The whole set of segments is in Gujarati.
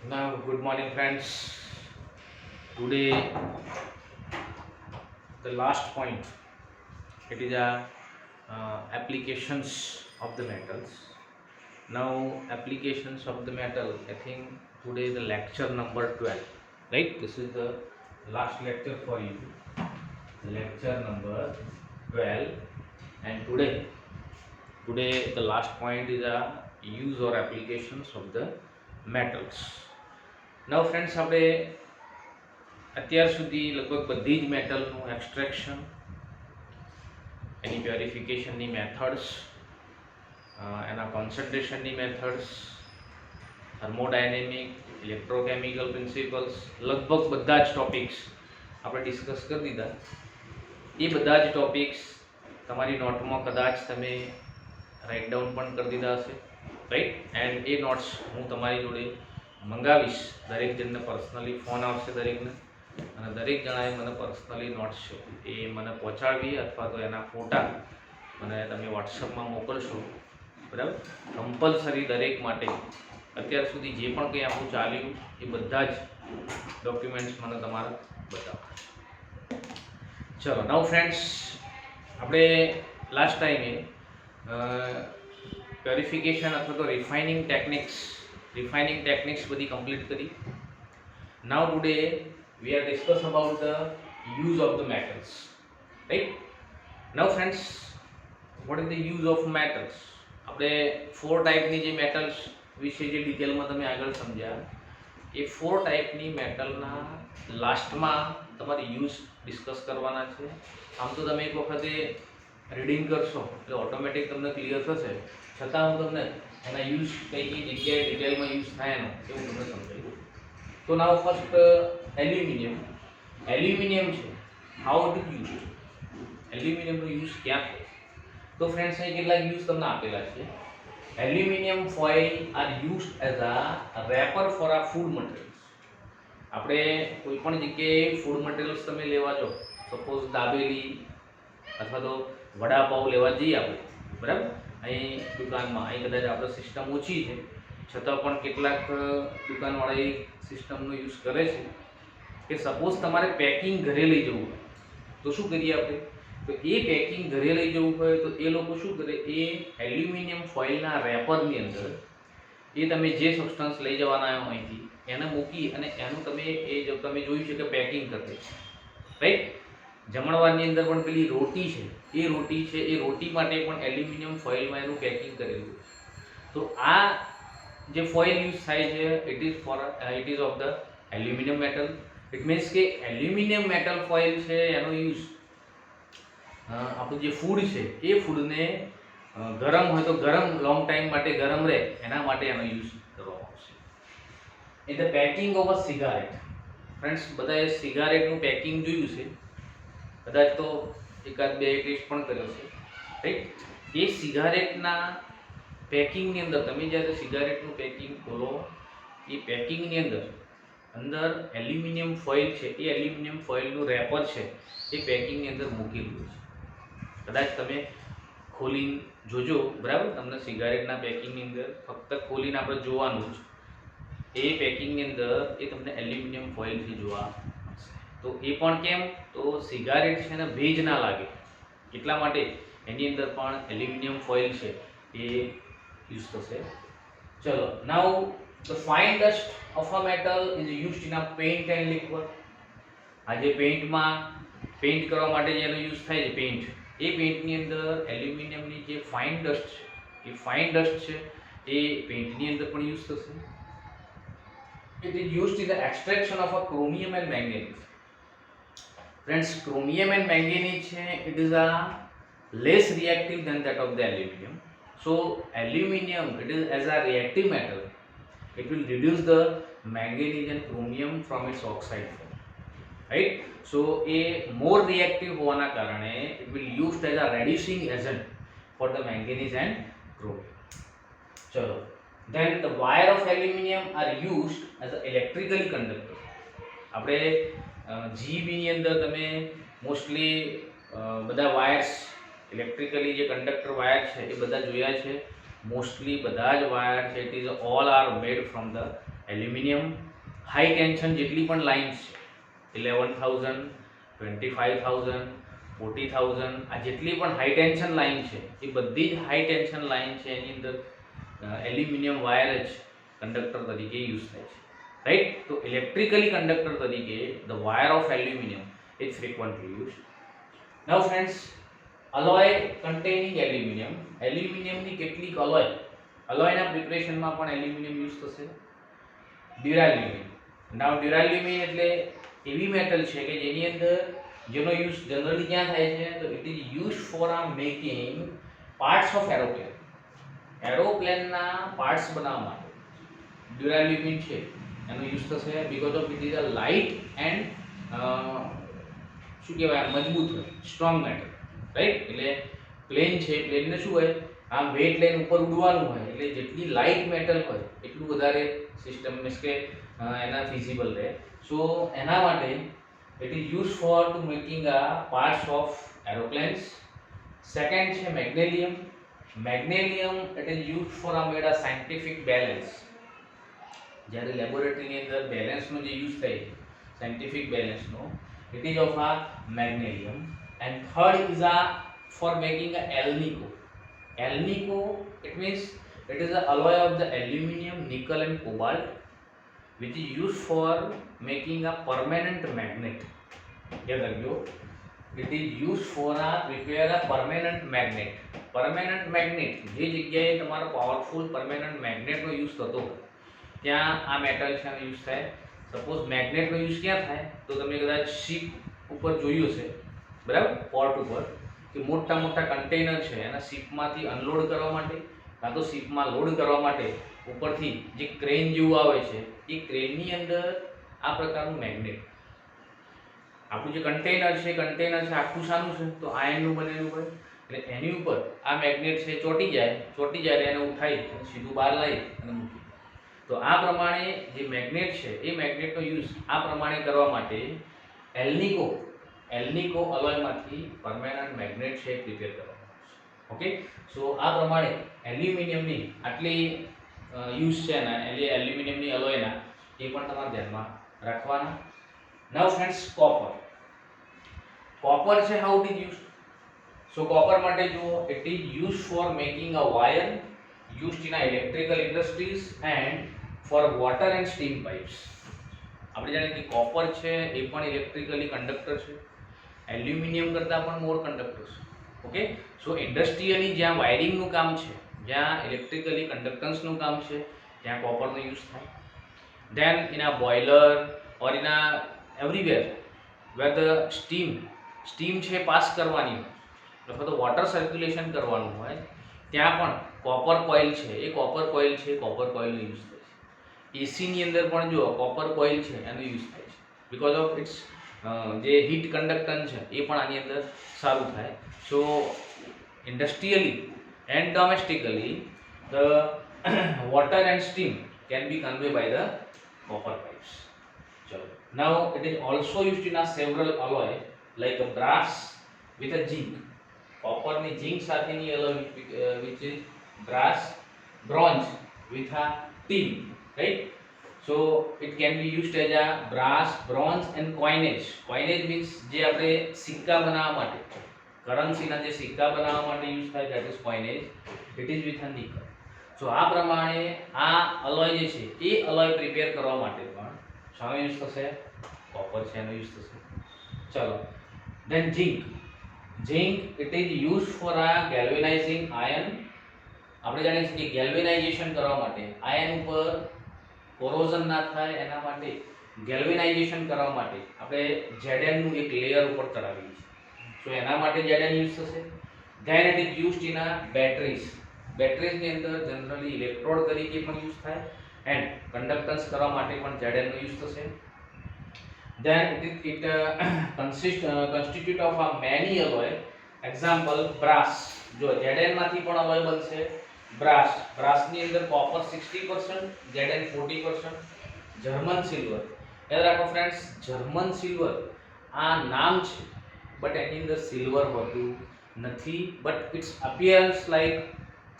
Now, good morning, friends. Today, the last point. It is applications of the metals. Now, applications of the metal. I think today the lecture number 12. Right? This is the last lecture for you. Lecture number 12. And today the last point is use or applications of the metals. Now, friends, આપણે અત્યાર સુધી લગભગ બધી જ મેટલનું એક્સટ્રેક્શન, એની પ્યોરિફિકેશનની મેથડ્સ, એના કોન્સન્ટ્રેશનની મેથડ્સ, થર્મોડાયનેમિક, ઇલેક્ટ્રોકેમિકલ પ્રિન્સિપલ્સ, લગભગ બધા જ ટોપિક્સ આપણે ડિસ્કસ કરી દીધા. એ બધા જ ટોપિક્સ તમારી નોટમાં કદાચ તમે રાઇટ ડાઉન પણ કરી દીધા હશે, રાઈટ. એન્ડ એ નોટ્સ હું તમારી જોડે મંગાવીશ. દરેક જણને પર્સનલી ફોન આવશે દરેકને, અને દરેક જણાએ મને પર્સનલી નોટ્સ છે એ મને પહોંચાડવી, અથવા તો એના ફોટા મને તમે વોટ્સઅપમાં મોકલશો, બરાબર. કમ્પલસરી દરેક માટે અત્યાર સુધી જે પણ કંઈ આપણું ચાલ્યું એ બધા જ ડોક્યુમેન્ટ્સ મને તમારે બતાવવા. ચલો, નાઉ ફ્રેન્ડ્સ, આપણે લાસ્ટ ટાઈમે પ્યોરિફિકેશન અથવા તો રિફાઇનિંગ ટેકનિક્સ બધી કમ્પ્લીટ કરી. નાઉ today we are discuss about the use of the metals, right. Now friends, what is the use of metals? આપણે 4 ટાઈપની જે મેટલ્સ વિશે જે ડિટેલમાં તમે આગળ સમજ્યા, એ 4 ટાઈપની મેટલના લાસ્ટમાં તમારે યુઝ ડિસ્કસ કરવાના છે. આમ તો તમે એક વખતે રીડિંગ કરશો એટલે ઓટોમેટિક તમને ક્લિયર થશે, છતાં હું તમને એના યુઝ કઈ કઈ જગ્યાએ ડિટેલમાં યુઝ થાય એનો એવું તમને સમજાવી દઉં. તો નાવ ફર્સ્ટ એલ્યુમિનિયમ છે. How it is use? એલ્યુમિનિયમનો યુઝ ક્યાં થાય? તો ફ્રેન્ડ્સ, અહીં કેટલાક યુઝ તમને આપેલા છે. Aluminium foil are used as a wrapper for a food materials. આપણે કોઈ પણ જગ્યાએ ફૂડ મટીરિયલ્સ તમે લેવા જાઓ, સપોઝ દાબેલી અથવા તો વડાપાઉં લેવા જઈએ આપણે, બરાબર. અહીં દુકાનમાં અહીં કદાચ આપણે સિસ્ટમ ઓછી છે, છતાં પણ કેટલાક દુકાનવાળા એ સિસ્ટમનો યુઝ કરે છે કે સપોઝ તમારે પેકિંગ ઘરે લઈ જવું હોય તો શું કરીએ આપણે? તો એ પેકિંગ ઘરે લઈ જવું હોય તો એ લોકો શું કરે, એ એલ્યુમિનિયમ ફોઇલના રેપરની અંદર એ તમે જે સબસ્ટન્સ લઈ જવાના હો અહીંથી એને મૂકી અને એનું તમે તમે જોયું છે કે પેકિંગ કરે છે, રાઈટ. જમણવારની અંદર પણ પેલી રોટી છે, એ રોટી માટે પણ એલ્યુમિનિયમ ફોઇલમાં એનું પેકિંગ કરેલું છે. તો આ જે ફોઇલ યુઝ થાય છે, it ease of the aluminium metal. It means કે એલ્યુમિનિયમ મેટલ ફોઇલ છે એનો યુઝ આપણું જે ફૂડ છે એ ફૂડને ગરમ હોય તો ગરમ લોંગ ટાઈમ માટે ગરમ રહે એના માટે એનો યુઝ કરવામાં આવશે. In the packing of a cigarette. Friends, બધાએ સિગારેટનું પેકિંગ જોયું છે, કદાચ તો એકાદ બે ટેસ્ટ પણ કર્યો છે, રાઈટ. એ સિગારેટના પેકિંગની અંદર તમે જ્યારે સિગારેટનું પેકિંગ ખોલો, એ પેકિંગની અંદર એલ્યુમિનિયમ ફોઇલ છે, એ એલ્યુમિનિયમ ફોઇલનું રેપર છે એ પેકિંગની અંદર મૂકેલું છે. કદાચ તમે ખોલીને જોજો, બરાબર. તમને સિગારેટના પેકિંગની અંદર ફક્ત ખોલીને આપણે જોવાનું જ, એ પેકિંગની અંદર એ તમને એલ્યુમિનિયમ ફોઇલથી જોવા મળશે. તો એ પણ કેમ? તો સિગારેટ છે ને ભેજ ના લાગે એટલા માટે એની અંદર પણ એલ્યુમિનિયમ ફોઇલ છે એ યુઝ થશે. ચલો, નાઉ the fine dust of a metal is used in a paint and liquor. આજે પેઇન્ટ કરવા માટે જેનો યુઝ થાય છે પેઇન્ટ, એ પેઇન્ટની અંદર એલ્યુમિનિયમની જે ફાઇન ડસ્ટ છે, એ ફાઇન ડસ્ટ છે એ પેઇન્ટની અંદર પણ યુઝ થશે. It is used in the extraction of a chromium and manganese. Friends, chromium and manganese છે, it is a less reactive than that of the aluminum. So aluminum, it is as a reactive metal, it will reduce the manganese and chromium from its oxide form, right. So a more reactive હોવાના કારણે it will used as a reducing agent for the manganese and chromium. ચલો, then the wire of aluminum are used as a electrically conductor. આપણે જીબીની અંદર તમે મોસ્ટલી બધા વાયર્સ ઇલેક્ટ્રિકલી જે કંડક્ટર વાયર છે એ બધા જોયા છે. મોસ્ટલી બધા જ વાયર છે, it is all are made from the aluminium high tension જેટલી પણ લાઇન્સ છે 11,000, 25,000, 40,000 આ જેટલી પણ હાઈ ટેન્શન લાઇન છે એ બધી જ હાઈ ટેન્શન લાઇન છે એની અંદર એલ્યુમિનિયમ વાયર જ કંડક્ટર તરીકે યુઝ થાય છે, રાઈટ. તો ઇલેક્ટ્રિકલી કંડક્ટર તરીકે the wire of aluminium is frequently use. Now friends, alloy containing aluminium. એલ્યુમિનિયમની કેટલીક અલોયના પ્રિપરેશનમાં પણ એલ્યુમિનિયમ યુઝ થશે. ડ્યુરાલ્યુમિન. નાઉ ડ્યુરાલ્યુમિન એટલે એવી મેટલ છે કે જેની અંદર જેનો યુઝ જનરલી ક્યાં થાય છે તો it is use for making parts of aeroplane. એરોપ્લેનના પાર્ટ્સ બનાવવા માટે ડ્યુરાલ્યુમિન છે એનો યુઝ થશે, because of it is a light and શું કહેવાય મજબૂત હોય, સ્ટ્રોંગ મેટલ, રાઈટ. એટલે પ્લેન છે, પ્લેનને શું હોય આમ વેટ લઈને ઉપર ઉડવાનું હોય એટલે જેટલી લાઇટ મેટલ હોય એટલું વધારે સિસ્ટમ મીન્સ કે એના ફિઝિબલ રહે. સો એના માટે it is used for to making a parts of aeroplanes. Second છે magnesium. Magnesium it is used for a made a scientific balance. જ્યારે લેબોરેટરીની અંદર બેલેન્સનો જે યુઝ થાય scientific બેલેન્સનો, it is of a magnesium. And third is a for making a alnico. Alnico it means it is a alloy of the aluminum, nickel and cobalt which is used for making a permanent magnet. યાદ રાખજો, it is used for a prepare a permanent magnet. permanent magnet જે જગ્યાએ તમારો પાવરફુલ permanent magnet નો યુઝ થતો હોય ત્યાં આ મેટલ છે એનો યુઝ થાય. સપોઝ મેગ્નેટ નો યુઝ ક્યાં થાય તો તમે કદાચ શિપ ઉપર જોયું હશે, બરાબર, પોર્ટ ઉપર કે મોટા મોટા કન્ટેનર છે એના શિપમાંથી અનલોડ કરવા માટે કાં તો શિપમાં લોડ કરવા માટે ઉપરથી જે ક્રેન જેવું આવે છે એ ક્રેનની અંદર આ પ્રકારનું મેગ્નેટ, આપણું જે કન્ટેનર છે આખું શાનું છે તો આયનનું બનેલું હોય એટલે એની ઉપર આ મેગ્નેટ છે ચોંટી જાય એને ઉઠાઈ સીધું બહાર લાવી અને મૂકી. તો આ પ્રમાણે જે મેગ્નેટ છે એ મેગ્નેટનો યુઝ આ પ્રમાણે કરવા માટે એલ્નિકો અલોયમાંથી પરમેનન્ટ મેગ્નેટ છે પ્રિપેર કરવામાં આવશે. ઓકે, સો આ પ્રમાણે એલ્યુમિનિયમની આટલી યુઝ છે ને એલ્યુમિનિયમની અલોયના એ પણ તમારે ધ્યાનમાં રાખવાના. નાઉ ફ્રેન્ડ્સ, કોપર છે how it is used. So copper માટે જો it is use for making a wire used in electrical industries and for water and steam pipes. આપણે જાણીએ કે કોપર છે એ પણ ઇલેક્ટ્રિકલી કંડક્ટર છે, એલ્યુમિનિયમ કરતાં પણ મોર કંડક્ટર છે. ઓકે, સો ઇન્ડસ્ટ્રીયલી જ્યાં વાયરિંગનું કામ છે, જ્યાં ઇલેક્ટ્રિકલી કંડક્ટન્સનું કામ છે ત્યાં કોપરનો યુઝ થાય. Then in a boiler or in a everywhere where the steam છે પાસ કરવાની હોય અથવા તો વોટર સર્ક્યુલેશન કરવાનું હોય ત્યાં પણ કોપર કોઇલ છે એ કોપર કોઇલનો યુઝ થાય છે. એસીની અંદર પણ જો કોપર કોઇલ છે એનો યુઝ થાય છે બીકોઝ ઓફ ઇટ્સ જે હીટ કંડક્ટન્સ છે એ પણ આની અંદર સારું થાય. So industrially and domestically the water and steam can be convey by the copper pipes. ચલો, now it is also used in a several alloy like a brass with a zinc. copper ની zinc સાથેની alloy which is brass, bronze with a tin, right? So it can be used as a brass, bronze and coinage. Coinage means જે આપણે સિક્કા બનાવવા માટે, કરન્સીના જે સિક્કા બનાવવા માટે યુઝ થાય, that is coinage. It is with a nickel. સો આ પ્રમાણે આ અલોય જે છે એ અલોય પ્રિપેર કરવા માટે પણ શાનો યુઝ થશે? કોપર છે એનો યુઝ થશે. ચલો, then zinc it is use for a galvanizing iron. આપણે જાણીએ છીએ કે ગેલ્વેનાઇઝેશન કરવા માટે આયન ઉપર કોરોઝન ના થાય એના માટે ગેલ્વેનાઇઝેશન કરવા માટે આપણે Zn નું એક લેયર ઉપર ચડાવીએ છીએ. સો એના માટે Zn યુઝ થશે. Then it is used in આ બેટરીઝની અંદર જનરલી ઇલેક્ટ્રોડ તરીકે પણ યુઝ થાય એન્ડ કંડક્ટન્સ કરવા માટે પણ Zn નો યુઝ થશે. Then it constitute of a many alloy. Example brass. જો Zn માંથી પણ alloy બનશે. brass ની અંદર copper 60%, Zn 40%. જર્મન સિલ્વર, યાદ રાખો ફ્રેન્ડ્સ, જર્મન સિલ્વર આ નામ છે બટ એની અંદર સિલ્વર હોતું નથી, but its appears like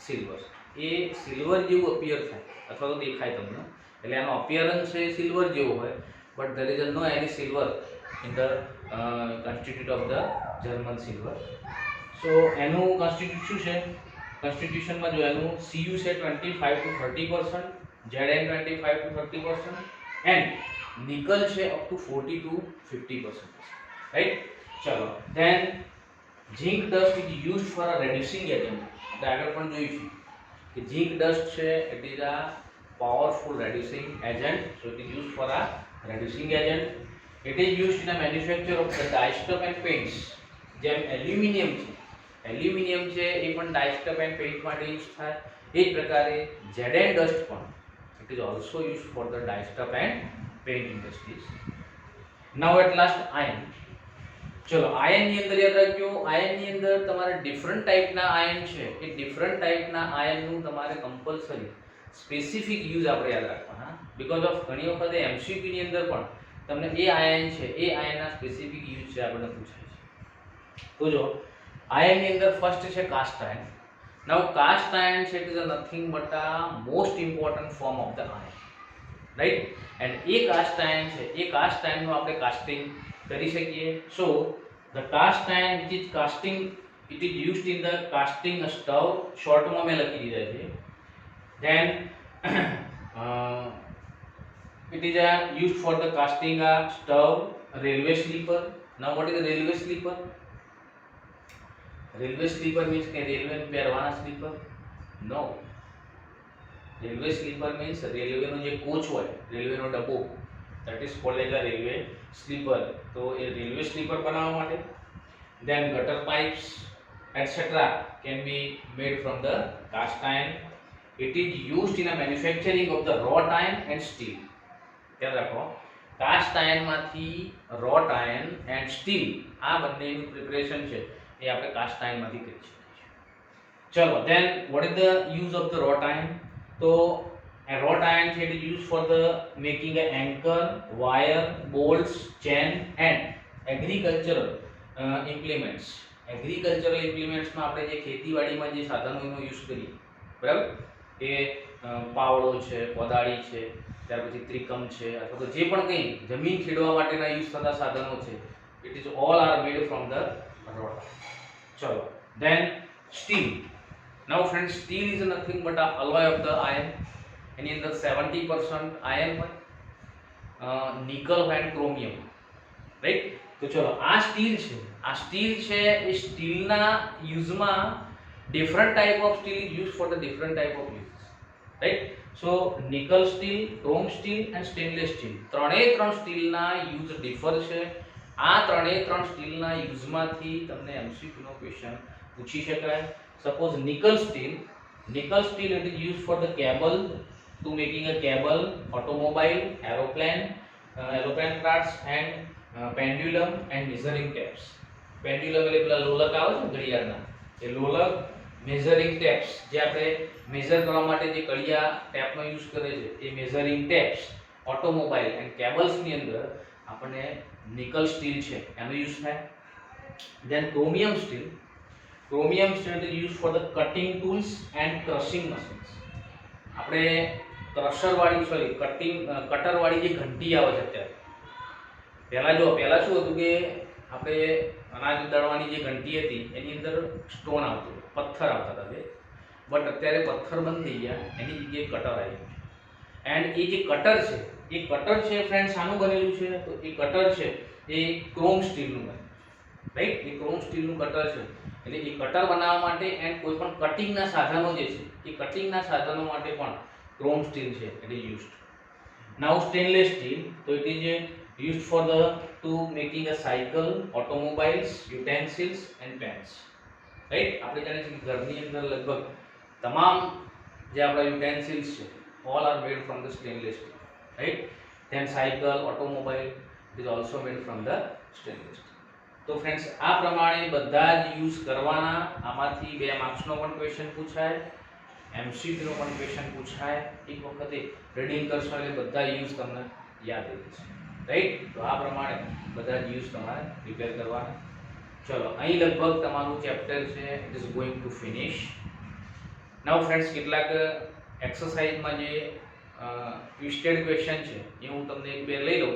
silver. એ સિલ્વર જેવું અપિયર થાય અથવા તો દેખાય તમને એટલે એનો અપિયરન્સ છે સિલ્વર જેવો હોય, but there is no any silver in the constitute of the German silver. So એનું કોન્સ્ટિટ્યુટ શું છે? કોન્સ્ટિટ્યુશનમાં જો એનું Cu છે 25 to 30%, Zn 25 to 30%, and nickel છે અપ ટુ 40 to 50%. રાઈટ. ચલો then zinc dust is used for a reducing agent. આપણે આગળ પણ જોઈશું કે ઝીંક ડસ્ટ છે it is a powerful reducing agent, so it is used for a reducing agent. It is used in the manufacture of the dyestuff and paints. જેમ એલ્યુમિનિયમ છે, એલ્યુમિનિયમ છે એ પણ dyestuff and paint માટે યુઝ થાય. એ જ પ્રકારે Zn dust પણ it is also used for the dyestuff and paint industries. Now at last iron. ચલો આયન ની અંદર યાદ રાખજો, આયન ની અંદર તમારે ડિફરન્ટ ટાઈપના આયન છે, એ ડિફરન્ટ ટાઈપના આયનનું તમારે કમ્પલસરી સ્પેસિફિક યુઝ આપણે યાદ રાખવાના. બીકોઝ ઓફ ઘણી વખતે એમસીક્યુ ની અંદર પણ તમને એ આયન છે એ આયનના સ્પેસિફિક યુઝ છે આપણને પૂછાય છે. તો જો આયન ની અંદર ફર્સ્ટ છે cast iron. Now cast iron છે it is nothing but a most important form of the iron, right. And એ કાસ્ટ આયન છે એ કાસ્ટ આયનનું આપણે કાસ્ટિંગ કરી શકીએ. So the cast iron which is casting it is used in the casting stove, શોર્ટમાં મેં લખી દીધા છે. Then it is used for the casting a stove, railway sleeper. Now what is the railway sleeper? Railway sleeper means કે રેલવે ને પહેરવાના sleeper? No. Railway sleeper means railway નો જે કોચ હોય, રેલવે નો ડબ્બો, that is called as a railway sleeper. તો એ રેલવે સ્લીપર બનાવવા માટે. Then gutter pipes etc. can be made from the cast iron. It is used in a manufacturing of the wrought iron and steel. યાદ રાખો, cast આયનમાંથી wrought iron and steel આ બંનેનું પ્રિપરેશન છે એ આપણે કાસ્ટ આયનમાંથી કરી શકીએ છીએ. ચલો then what is the use of the wrought iron? તો a wrought iron છે it is used for the making a anchor, wire, bolts, chain and agricultural implements. Agricultural ઇમ્પ્લિમેન્ટ્સમાં આપણે જે ખેતીવાડીમાં જે સાધનોનો યુઝ કરીએ, બરાબર, એ પાવડો છે, કોદાળી છે, ત્યાર પછી ત્રિકમ છે, અથવા તો જે પણ કંઈ જમીન ખેડવા માટેના યુઝ થતા સાધનો છે, it is all are made from the rod. ચલો then steel. Now friend steel is nothing but a alloy of the iron. એની અંદર 70% આયન હોય, નિકલ હોય એન્ડ ક્રોમિયમ, રાઈટ. તો ચલો આ સ્ટીલ છે, આ સ્ટીલ છે એ સ્ટીલના યુઝમાં different type of steel is use for the different type of use, right. So nickel steel, chrome steel and stainless steel, ત્રણેય ત્રણ સ્ટીલના યુઝ ડિફર છે. આ ત્રણેય ત્રણ સ્ટીલના યુઝમાંથી તમને એમસીક્યુનો ક્વેશ્ચન પૂછી શકાય. Suppose nickel steel it is use for the cable, to making a cable, automobile, aeroplane crafts and pendulum and measuring tapes. Pendulum એટલે પેલા લોલક આવે છે ઘડિયાળના, એ લોલક, મેઝરિંગ ટેપ્સ જે આપણે મેઝર કરવા માટે જે કડિયા ટેપનો યુઝ કરે છે એ મેઝરિંગ ટેપ્સ, ઓટોમોબાઈલ એન્ડ કેબલ્સની અંદર આપણને નિકલ સ્ટીલ છે એનો યુઝ થાય. Then chromium steel is use for the cutting tools and crushing machines. આપણે કટરવાળી જે ઘંટી આવે છે અત્યારે, પહેલાં શું હતું કે આપણે અનાજ દળવાની જે ઘંટી હતી એની અંદર સ્ટોન આવતો, પથ્થર આવતા હતા તે, બટ અત્યારે પથ્થર બંધ થઈ ગયા, એની જગ્યાએ કટર આવી ગયું છે. એન્ડ એ જે કટર છે ફ્રેન્ડ શાનું બનેલું છે? તો એ કટર છે એ ક્રોમ સ્ટીલનું બનેલું છે, રાઈટ. એ ક્રોમ સ્ટીલનું કટર છે, એટલે એ કટર બનાવવા માટે એન્ડ કોઈ પણ કટિંગના સાધનો જે છે એ કટિંગના સાધનો માટે પણ ક્રોમ સ્ટીલ છે it is used. Now stainless steel, તો it is used for to making a cycle, automobiles, utensils and pans, right. આપણે જાણીએ છીએ કે ઘરની અંદર લગભગ તમામ જે આપણા યુટેન્સિલ્સ છે all are made from the stainless steel, right. Then cycle, automobile is also made from the stainless steel. તો ફ્રેન્ડ્સ આ પ્રમાણે બધા જ યુઝ કરવાના. આમાંથી 2 માર્ક્સનો પણ ક્વેશ્ચન પૂછાય, એમસીક્યુનો પણ ક્વેશ્ચન પૂછાય. એક વખતે રીડિંગ કરશો એટલે બધા યુઝ તમને યાદ રહી જશે, રાઈટ. તો આ પ્રમાણે બધા જ યુઝ તમારે પ્રિપેર કરવાના. ચલો અહીં લગભગ તમારું ચેપ્ટર છે it is going to finish. Now friends કેટલાક એક્સરસાઇઝમાં જે ટ્વિસ્ટેડ ક્વેશ્ચન છે એ હું તમને એક બે લઈ લઉં.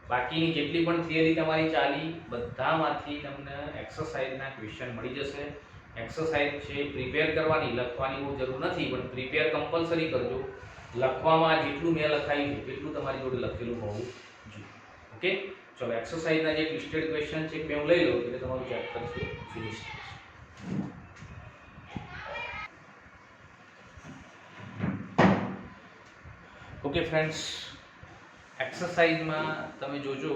બાકીની જેટલી પણ થિયરી તમારી ચાલી બધામાંથી તમને એક્સરસાઇઝના ક્વેશ્ચન મળી જશે. એક્સરસાઇઝ છે પ્રિપેર કરવાની, લખવાની બહુ જરૂર નથી, પણ પ્રિપેર કમ્પલસરી કરજો. લખવામાં જેટલું મેં લખાયું છે એટલું તમારી જોડે લખેલું હોવું જોઈએ. ઓકે, ચલો એક્સરસાઇઝના જે ટ્વિસ્ટેડ ક્વેશ્ચન છે મેં હું લઈ લઉં એટલે તમારું ચેપ્ટર છે ફિનિશ. ઓકે ફ્રેન્ડ્સ, એક્સરસાઇઝમાં તમે જોજો,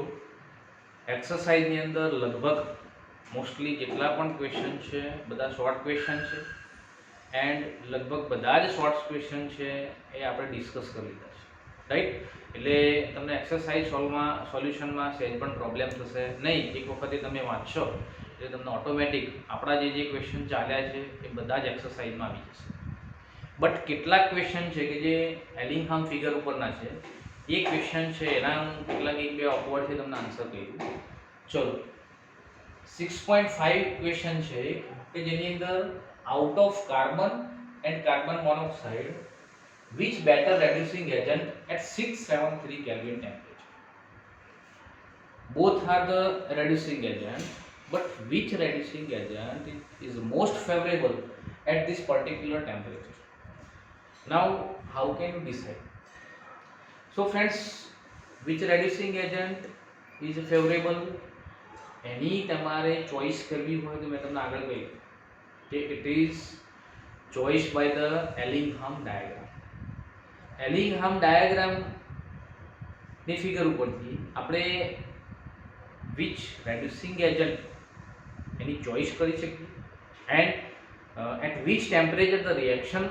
એક્સરસાઇઝની અંદર લગભગ મોસ્ટલી જેટલા પણ ક્વેશ્ચન છે બધા શોર્ટ ક્વેશ્ચન છે, એન્ડ લગભગ બધા જ શોર્ટ ક્વેશ્ચન છે એ આપણે ડિસ્કસ કરી લીધા છે, રાઈટ. એટલે તમને એક્સરસાઇઝ સોલ્યુશનમાં સહેજ પણ પ્રોબ્લેમ થશે નહીં. એક વખતે તમે વાંચશો એટલે તમને ઓટોમેટિક આપણા જે ક્વેશ્ચન ચાલ્યા છે એ બધા જ એક્સરસાઇઝમાં આવી જશે. બટ કેટલાક ક્વેશ્ચન છે કે જે એલિંગહામ ફિગર ઉપરના છે, એ ક્વેશ્ચન છે એના હું કેટલાક એક બે ઓકવર્ડ છે તમને આન્સર કહી દઉં. ચલો 6.5 ક્વેશ્ચન છે કે જેની અંદર out of carbon and carbon monoxide which better reducing agent at 673 Kelvin temperature? Both are the reducing agent, but which reducing agent is most favorable at this particular temperature? Now, how can you decide? So friends, which reducing agent is favorable? એની તમારે ચોઈસ કરવી હોય તો મેં તમને આગળ કહ્યું કે it is choice by the Ellingham diagram. Ellingham ડાયાગ્રામની ફિગર ઉપરથી આપણે વિચ રેડ્યુસિંગ એજન્ટ એની ચોઈસ કરી શકીએ, and at which temperature the reaction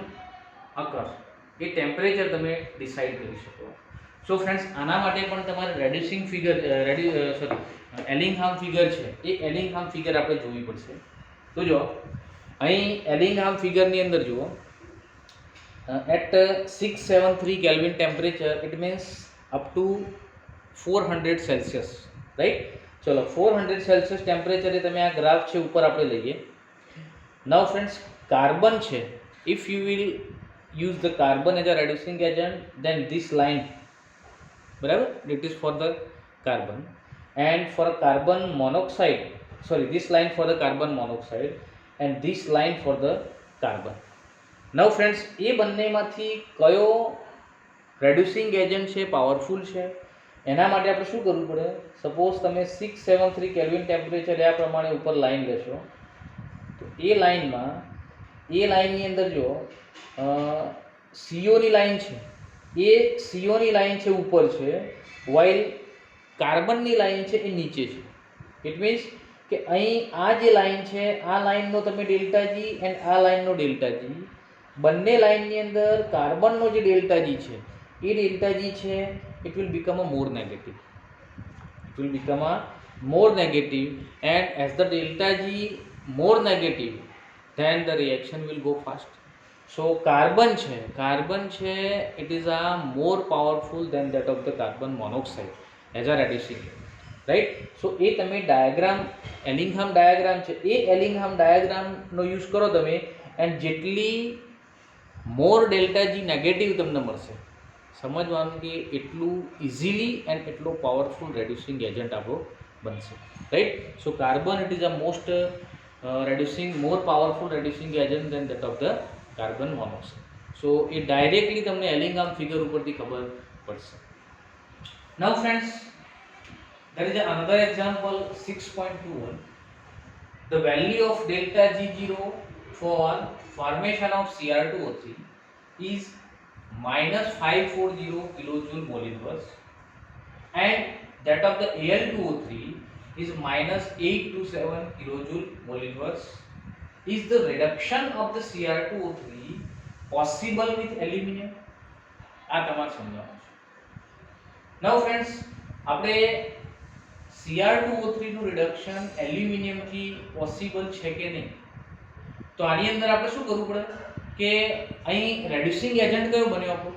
occur, એ ટેમ્પરેચર તમે ડિસાઇડ કરી શકો. સો ફ્રેન્ડ્સ, આના માટે પણ તમારે રેડ્યુસિંગ ફિગર એલિંગહામ ફિગર છે એ એલિંગહામ ફિગર આપણે જોવી પડશે. તો જો અહીં એલિંગહામ ફિગરની અંદર જુઓ, at 673 Kelvin temperature, it means up to 400 Celsius, right? ચલો 400 Celsius ટેમ્પરેચર એ તમે આ ગ્રાફ છે ઉપર આપણે લઈએ. નાઉ ફ્રેન્ડ્સ, કાર્બન છે, if you will use the carbon as a reducing agent, then this line, બરાબર, it is for the carbon, and for carbon monoxide, sorry, this line for the carbon monoxide and this line for the carbon. Now friends, એ બંનેમાંથી કયો રેડ્યુસિંગ એજન્ટ છે પાવરફુલ છે એના માટે આપણે શું કરવું પડે? સપોઝ તમે 673 કેલ્વિન ટેમ્પરેચર આ પ્રમાણે ઉપર લાઈન લેશો, તો એ લાઈનની અંદર જો સીઓની લાઈન છે, એ સીઓની લાઈન છે ઉપર છે, વાઇલ કાર્બનની લાઈન છે એ નીચે છે. ઇટ મીન્સ કે અહીં આ જે લાઈન છે, આ લાઈનનો તમે ડેલ્ટા જી એન્ડ આ લાઈનનો ડેલ્ટા જી, બંને લાઈનની અંદર કાર્બનનો જે ડેલ્ટા જી છે એ ડેલ્ટા જી છે, it will become a more negative. It will become a more negative, and as the delta G more negative, then the reaction will go fast. So carbon છે, it is a more powerful than that of the carbon monoxide as a reducing agent, right? So એ તમે ડાયાગ્રામ, એલિંગહામ ડાયાગ્રામ છે, એ એલિંગહામ ડાયાગ્રામનો યુઝ કરો તમે, એન્ડ જેટલી મોર ડેલ્ટા જી નેગેટિવ તમને મળશે, સમજવાનું કે એટલું ઇઝીલી એન્ડ એટલો પાવરફુલ રેડ્યુસિંગ એજન્ટ આપણો બનશે, right. So carbon it is a most more powerful reducing agent than that of the carbon monoxide. So એ ડાયરેક્ટલી તમને એલિંગહામ ફિગર ઉપરથી ખબર પડશે. Now friends, there is another example 6.21. The value of delta G0 for formation of Cr2O3 is minus 540 kilojoule mole inverse, and that of the Al2O3 is minus 827 kilojoule mole inverse. Is the reduction of the Cr2O3 possible with aluminum? આ તમારે સમજાવવાનું છે. Now friends, આપણે Cr2O3 નું રિડક્શન એલ્યુમિનિયમ થી પોસિબલ છે કે નહીં? તો આની અંદર આપણે શું કરવું પડે કે અહીં રેડ્યુસિંગ એજન્ટ કયો બન્યો આપણો?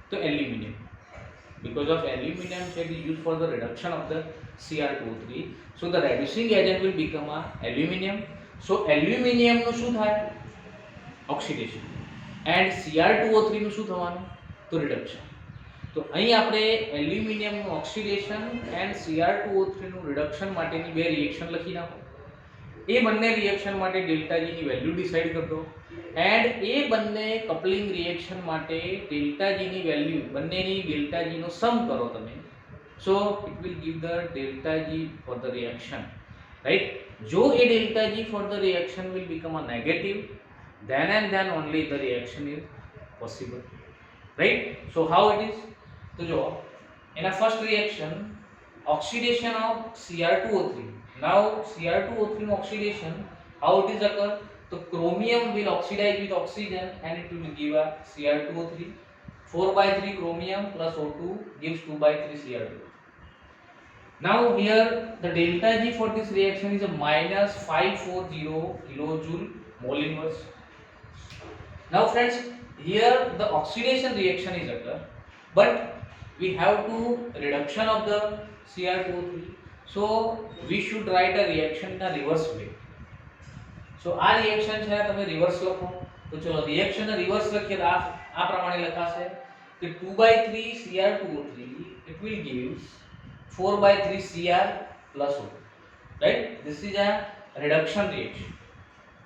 તો aluminium. Because of aluminum is used for the reduction of the Cr2O3, so the reducing agent will become a aluminum. So aluminum નું શું થાય? ઓક્સિડેશન. and Cr2O3 નું શું થવાનું? તો રિડક્શન. તો અહીં આપણે એલ્યુમિનિયમનું ઓક્સિડેશન એન્ડ Cr2O3 નું રિડક્શન માટેની બે રિએક્શન લખી નાખો. એ બંને રિએક્શન માટે ડેલ્ટા G ની વેલ્યુ ડિસાઈડ કરી દો એન્ડ એ બંને કપલિંગ રિએક્શન માટે ડેલ્ટા G ની વેલ્યુ બંનેની ડેલ્ટા G નો સમ કરો તમે. So it will give the delta G for the reaction, right. જો એ delta G for the reaction will become a negative, then and then only the reaction is possible, right? So how it is? तो जो in a first reaction oxidation of Cr2O3. Now Cr2O3 no oxidation, how it is occur? तो chromium will oxidize with oxygen and it will give a Cr2O3. 4/3 chromium plus O2 gives 2/3 Cr2. Now here the delta G for this reaction is a minus 540 kilojoule mole inverse. Now friends, here the oxidation reaction is occur, but we have to reduction of the Cr2O3. So we should write a reaction in a reverse way. So આ reaction છે તમે reverse લખો. તો ચલો reaction ને reverse લખીએ તો આ પ્રમાણે લખાશે કે 2/3 Cr2O3 it will give 4/3 Cr plus O2, right? This is a reduction reaction.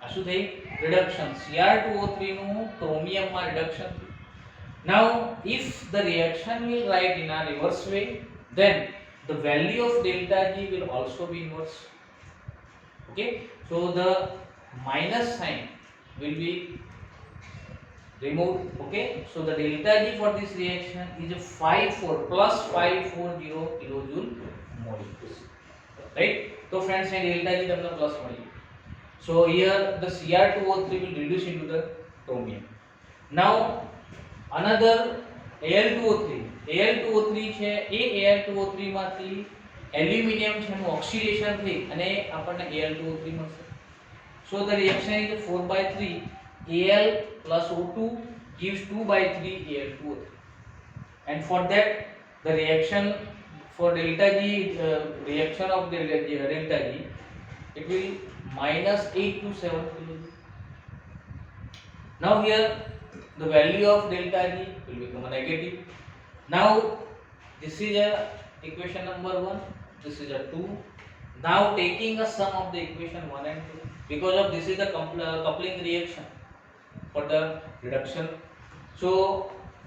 આ શું થઈ? reduction. Cr2O3 નું chromium માં reduction. Now if the reaction will write in a reverse way, then the value of delta G will also be inverse. Okay, so the minus sign will be removed. Okay, so the delta G for this reaction is a 540 kilojoule mole, right? So friends, and delta G તમને plus મળી. So here the Cr2O3 will reduce into the chromium. Now another Al2O3 છે એ Al2O3 માંથી એલ્યુમિનિયમ છે નું ઓક્સિડેશન થઈ અને આપણને Al2O3 મળશે. So the reaction is 4/3 Al plus O2 gives 2/3 Al2O3, and for that the reaction for delta G reaction of delta G it will minus 827 kilojoule. Now here the value of delta G will become a negative. Now this is a equation number 1, this is a 2. Now taking a sum of the equation 1 and 2, because of this is the coupling reaction for the reduction. So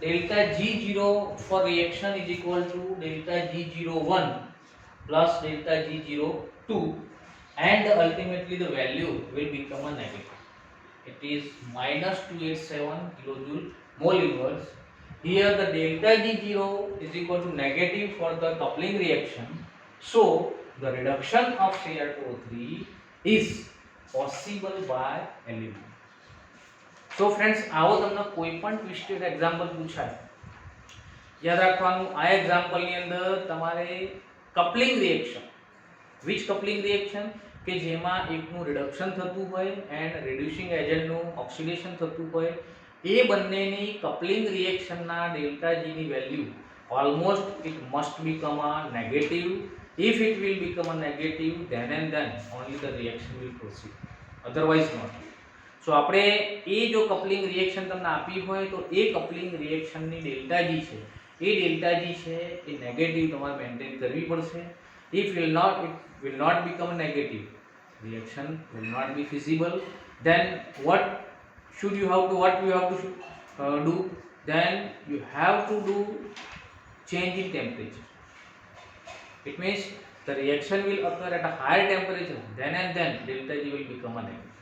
delta G0 for reaction is equal to delta G01 plus delta G02, and ultimately the value will become a negative. It is minus 287 kilojoule mole inverse. Here the delta G0 is equal to negative for the coupling reaction. So the reduction of Cr2O3 is possible by aluminum. So friends, આવો તમને કોઈ પણ ટ્વિસ્ટેડ એક્ઝામ્પલ પૂછાય, યાદ રાખવાનું આ એક્ઝામ્પલ ની અંદર તમારે coupling reaction, which coupling reaction કે જેમાં એકનું રિડક્શન થતું હોય એન્ડ રિડ્યુસિંગ એજન્ટનું ઓક્સિડેશન થતું હોય, એ બંનેની કપલિંગ રિએક્શનના ડેલ્ટા G ની value almost it must become a negative. If it will become a negative, then and then only the reaction will proceed, otherwise not. So આપણે એ જો કપલિંગ રિએક્શન તમને આપી હોય તો એ કપલિંગ રિએક્શનની ડેલ્ટા G છે એ ડેલ્ટા G છે એ નેગેટિવ તમારે મેન્ટેન કરવી પડશે. If it will not become a negative, reaction will not be feasible. Then what you have to do? Then you have to do change in temperature. It means the reaction will occur at a higher temperature, then and then delta G will become a negative,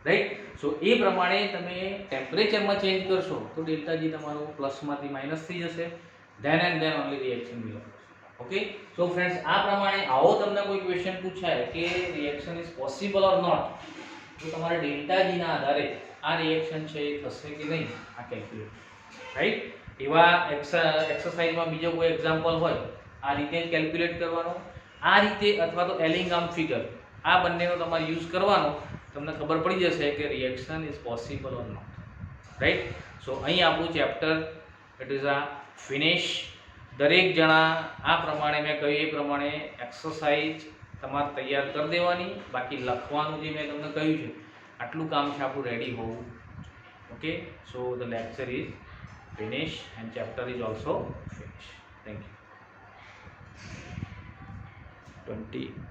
right? So એ પ્રમાણે તમે ટેમ્પરેચરમાં ચેન્જ કરશો તો ડેલ્ટા G તમારો પ્લસમાંથી માઇનસ થઈ જશે, then and then only reaction will occur. Okay, so friends, આ પ્રમાણે આવો તમને કોઈ ક્વેશ્ચન પૂછાય કે reaction is possible or not, તો તમારે ડેલ્ટા G ના આધારે આ રિએક્શન છે એ થશે કે નહીં આ કેલ્ક્યુલેટ, રાઈટ? એવા એક્સરસાઇઝમાં બીજો કોઈ એક્ઝામ્પલ હોય આ રીતે જ કેલ્ક્યુલેટ કરવાનો, આ રીતે અથવા તો એલિંગામ ફિગર આ બંનેનો તમારે યુઝ કરવાનો, તમને ખબર પડી જશે કે reaction is possible or not, right? So અહીં આપણું ચેપ્ટર ઇટ ઇઝ આ ફિનિશ. દરેક જણા આ પ્રમાણે મેં કહ્યું એ પ્રમાણે એક્સરસાઇઝ તમારે તૈયાર કરી દેવાની, બાકી લખવાનું જે મેં તમને કહ્યું છે આટલું કામ છે આપણું રેડી હોવું. Okay, so the lecture is finish, and chapter is also finished. Thank you. 20